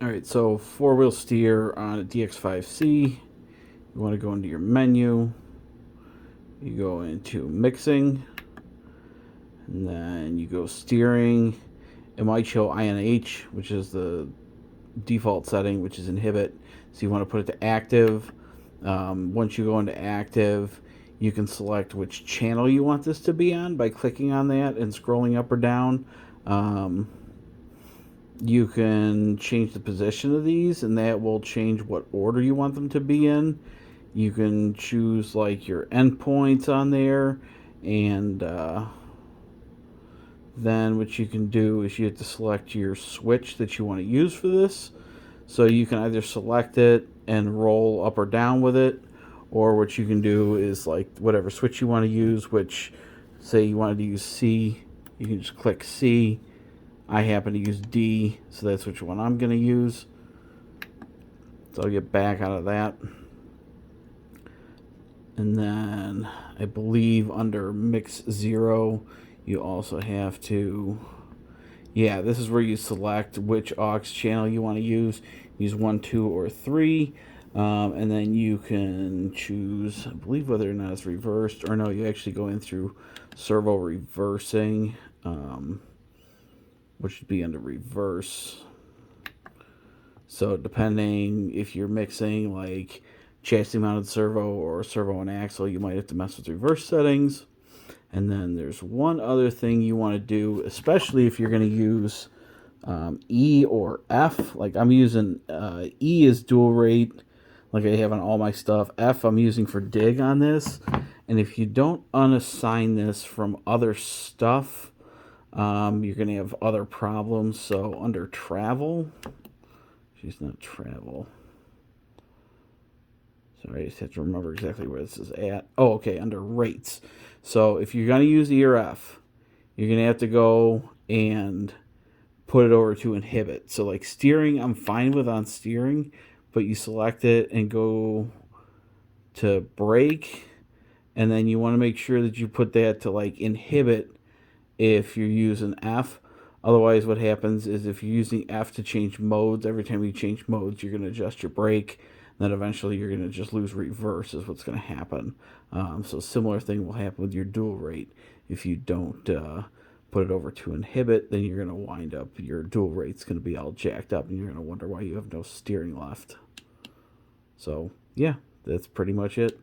Alright, so four-wheel steer on a DX5C. You want to go into your menu. You go into mixing. And then you go steering. It might show INH, which is the default setting, which is inhibit. So you want to put it to active. Once you go into active, you can select which channel you want this to be on by clicking on that and scrolling up or down. You can change the position of these, and that will change what order you want them to be in. You can choose like your endpoints on there, and then what you can do is you have to select your switch that you want to use for this. So you can either select it and roll up or down with it, or what you can do is like whatever switch you want to use, which say you wanted to use C, you can just click C. I happen to use D, so that's which one I'm going to use. So I'll get back out of that. And then I believe under mix 0, you also have to, yeah, this is where you select which aux channel you want to use. Use 1, 2, or 3. And then you can choose, I believe, whether or not it's reversed, or no, you actually go in through servo reversing, which would be under reverse. So depending if you're mixing like chassis mounted servo or servo and axle, you might have to mess with reverse settings. And then there's one other thing you want to do, especially if you're going to use E or F. Like I'm using E is dual rate, like I have on all my stuff. F I'm using for dig on this. And if you don't unassign this from other stuff, you're going to have other problems. So under travel, she's not travel. Sorry, I just have to remember exactly where this is at. Oh, okay, under rates. So if you're going to use E or F, you're going to have to go and put it over to inhibit. So like steering, I'm fine with on steering, but you select it and go to brake, and then you want to make sure that you put that to like inhibit if you're using F. Otherwise, what happens is if you're using F to change modes, every time you change modes, you're going to adjust your brake. Then eventually you're going to just lose reverse is what's going to happen. So similar thing will happen with your dual rate. If you don't put it over to inhibit, then you're going to wind up, your dual rate's going to be all jacked up, and you're going to wonder why you have no steering left. So yeah, that's pretty much it.